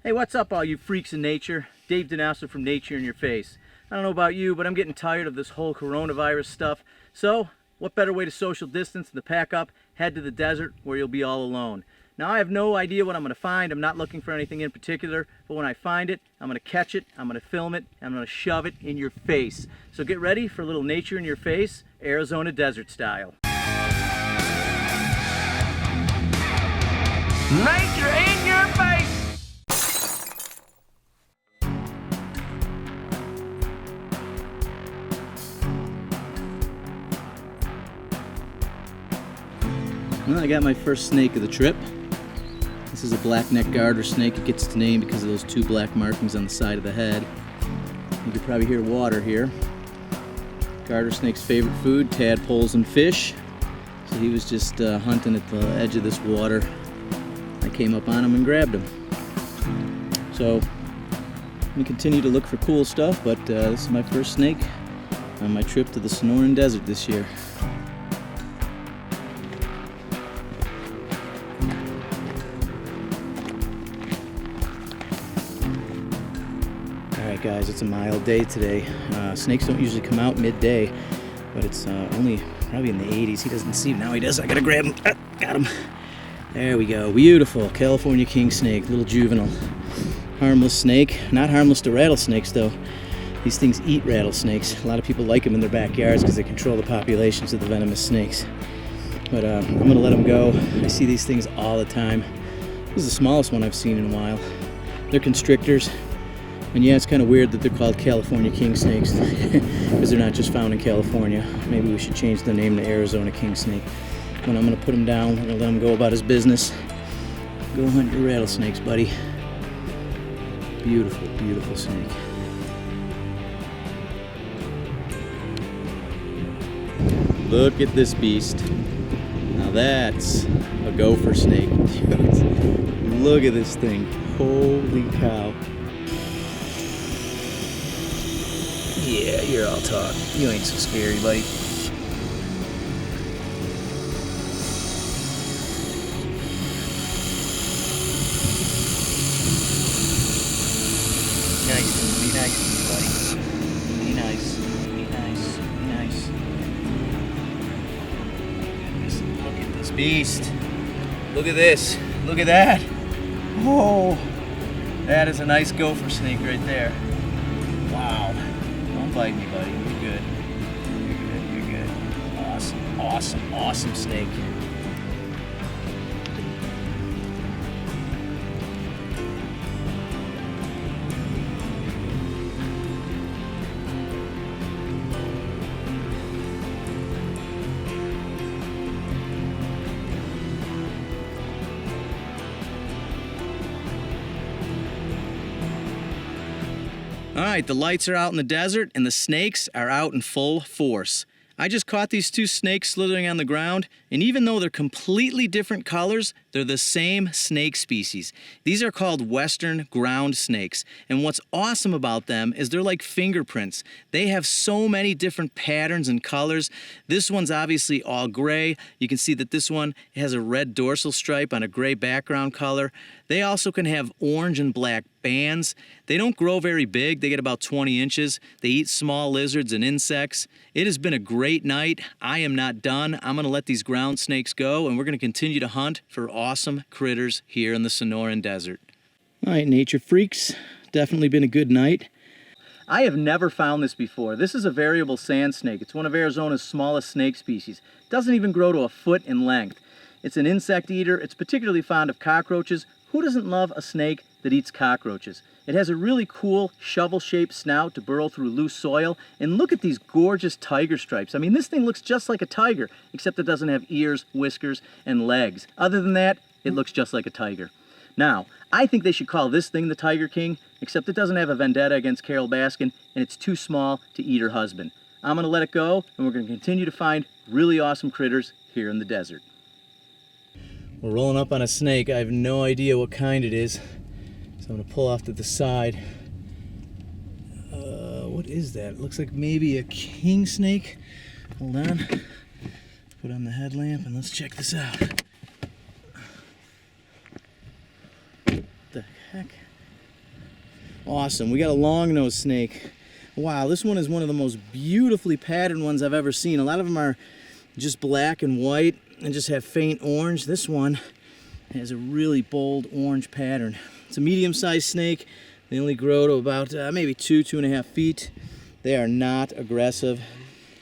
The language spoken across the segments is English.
Hey, what's up all you freaks in nature? Dave Donasso from Nature in Your Face. I don't know about you, but I'm getting tired of this whole coronavirus stuff. So, what better way to social distance than to pack up, head to the desert where you'll be all alone. Now, I have no idea what I'm going to find. I'm not looking for anything in particular, but when I find it, I'm going to catch it, I'm going to film it, and I'm going to shove it in your face. So get ready for a little Nature in Your Face, Arizona desert style. Nature in your face! Well, I got my first snake of the trip. This is a black-necked garter snake. It gets its name because of those two black markings on the side of the head. You can probably hear water here. Garter snake's favorite food, tadpoles and fish. So he was just hunting at the edge of this water. I came up on him and grabbed him. So I'm going to continue to look for cool stuff, but this is my first snake on my trip to the Sonoran Desert this year. Alright guys, it's a mild day today. Snakes don't usually come out midday, but it's only probably in the 80s. He doesn't see him. Now he does. I gotta grab him. Got him. There we go. Beautiful California king snake, little juvenile. Harmless snake. Not harmless to rattlesnakes though. These things eat rattlesnakes. A lot of people like them in their backyards because they control the populations of the venomous snakes. But I'm gonna let them go. I see these things all the time. This is the smallest one I've seen in a while. They're constrictors. And yeah, it's kind of weird that they're called California king snakes because they're not just found in California. Maybe we should change the name to Arizona king snake. But I'm going to put him down. I'm going to let him go about his business. Go hunt your rattlesnakes, buddy. Beautiful, beautiful snake. Look at this beast. Now that's a gopher snake. Look at this thing. Holy cow. Yeah, you're all talk. You ain't so scary, buddy. Be nice, buddy. Be nice, be nice, be nice. Look at this beast. Look at this. Look at that. Oh, that is a nice gopher snake right there. Wow. Don't bite me, buddy. You're good. You're good. You're good. Awesome, awesome, awesome snake. All right, the lights are out in the desert and the snakes are out in full force. I just caught these two snakes slithering on the ground, and even though they're completely different colors, they're the same snake species. These are called western ground snakes, and what's awesome about them is they're like fingerprints. They have so many different patterns and colors. This one's obviously all gray. You can see that this one has a red dorsal stripe on a gray background color. They also can have orange and black bands. They don't grow very big. They get about 20 inches. They eat small lizards and insects. It has been a great night. I am not done. I'm going to let these ground snakes go, and we're going to continue to hunt for awesome critters here in the Sonoran Desert. All right, nature freaks. Definitely been a good night. I have never found this before. This is a variable sand snake. It's one of Arizona's smallest snake species. It doesn't even grow to a foot in length. It's an insect eater. It's particularly fond of cockroaches. Who doesn't love a snake that eats cockroaches? It has a really cool shovel-shaped snout to burrow through loose soil. And look at these gorgeous tiger stripes. I mean, this thing looks just like a tiger, except it doesn't have ears, whiskers, and legs. Other than that, it looks just like a tiger. Now, I think they should call this thing the Tiger King, except it doesn't have a vendetta against Carol Baskin, and it's too small to eat her husband. I'm going to let it go, and we're going to continue to find really awesome critters here in the desert. We're rolling up on a snake. I have no idea what kind it is, so I'm going to pull off to the side. What is that? It looks like maybe a king snake. Hold on. Put on the headlamp and let's check this out. What the heck? Awesome. We got a long-nosed snake. Wow, this one is one of the most beautifully patterned ones I've ever seen. A lot of them are just black and white and just have faint orange. This one has a really bold orange pattern. It's a medium-sized snake. They only grow to about maybe 2.5 feet. They are not aggressive.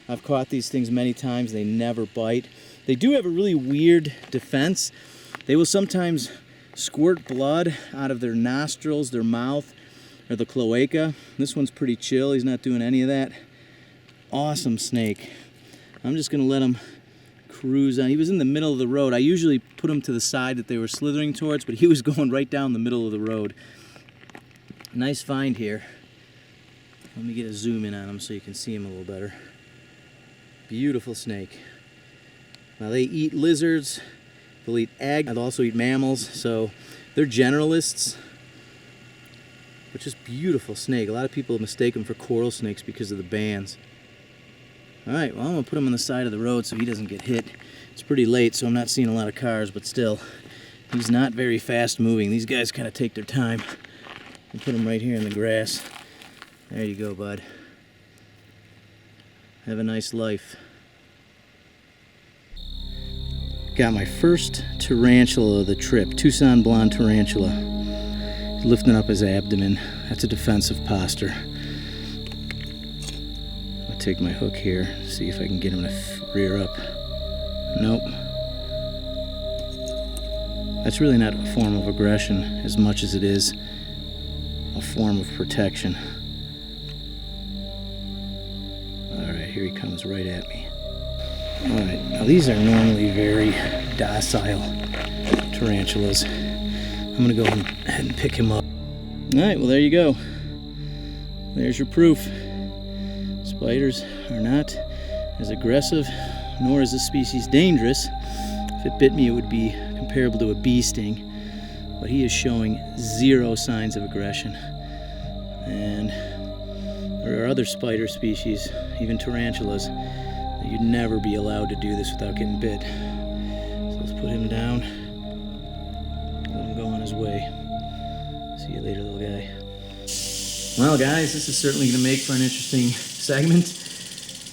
I've caught these things many times. They never bite. They do have a really weird defense. They will sometimes squirt blood out of their nostrils, their mouth, or the cloaca. This one's pretty chill. He's not doing any of that. Awesome snake. I'm just gonna let him cruise on. He was in the middle of the road. I usually put him to the side that they were slithering towards, but he was going right down the middle of the road. Nice find here. Let me get a zoom in on him so you can see him a little better. Beautiful snake. Now they eat lizards, they'll eat eggs, they'll also eat mammals, so they're generalists. But just beautiful snake. A lot of people mistake them for coral snakes because of the bands. Alright, well I'm going to put him on the side of the road so he doesn't get hit. It's pretty late, so I'm not seeing a lot of cars, but still, he's not very fast moving. These guys kind of take their time. I'll put him right here in the grass. There you go, bud. Have a nice life. Got my first tarantula of the trip, Tucson blonde tarantula. He's lifting up his abdomen. That's a defensive posture. I'll take my hook here, see if I can get him to rear up. Nope. That's really not a form of aggression as much as it is a form of protection. Alright, here he comes right at me. Alright, now these are normally very docile tarantulas. I'm going to go ahead and pick him up. Alright, well there you go. There's your proof. Spiders are not as aggressive, nor is this species dangerous. If it bit me, it would be comparable to a bee sting. But he is showing zero signs of aggression. And there are other spider species, even tarantulas, that you'd never be allowed to do this without getting bit. So let's put him down, let him go on his way. See you later, little guy. Well, guys, this is certainly going to make for an interesting segment.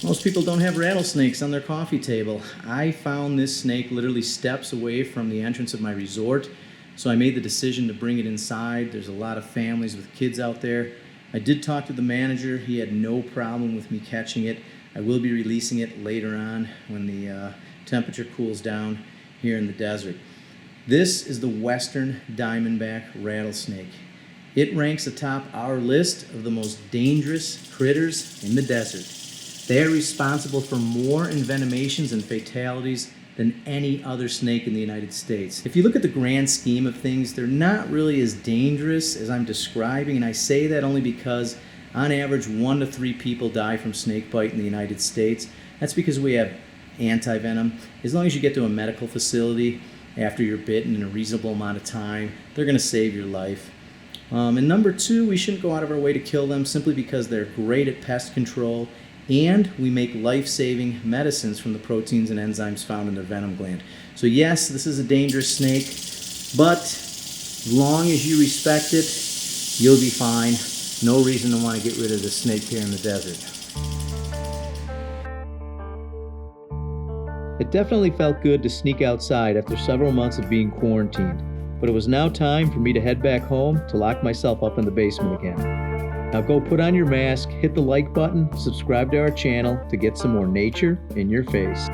Most people don't have rattlesnakes on their coffee table. I found this snake literally steps away from the entrance of my resort, so I made the decision to bring it inside. There's a lot of families with kids out there. I did talk to the manager. He had no problem with me catching it. I will be releasing it later on when the temperature cools down here in the desert. This is the western diamondback rattlesnake. It ranks atop our list of the most dangerous critters in the desert. They are responsible for more envenomations and fatalities than any other snake in the United States. If you look at the grand scheme of things, they're not really as dangerous as I'm describing, and I say that only because on average 1 to 3 people die from snake bite in the United States. That's because we have anti-venom. As long as you get to a medical facility after you're bitten in a reasonable amount of time, they're going to save your life. And number 2, we shouldn't go out of our way to kill them simply because they're great at pest control, and we make life-saving medicines from the proteins and enzymes found in their venom gland. So yes, this is a dangerous snake, but as long as you respect it, you'll be fine. No reason to want to get rid of this snake here in the desert. It definitely felt good to sneak outside after several months of being quarantined, but it was now time for me to head back home to lock myself up in the basement again. Now go put on your mask, hit the like button, subscribe to our channel to get some more nature in your face.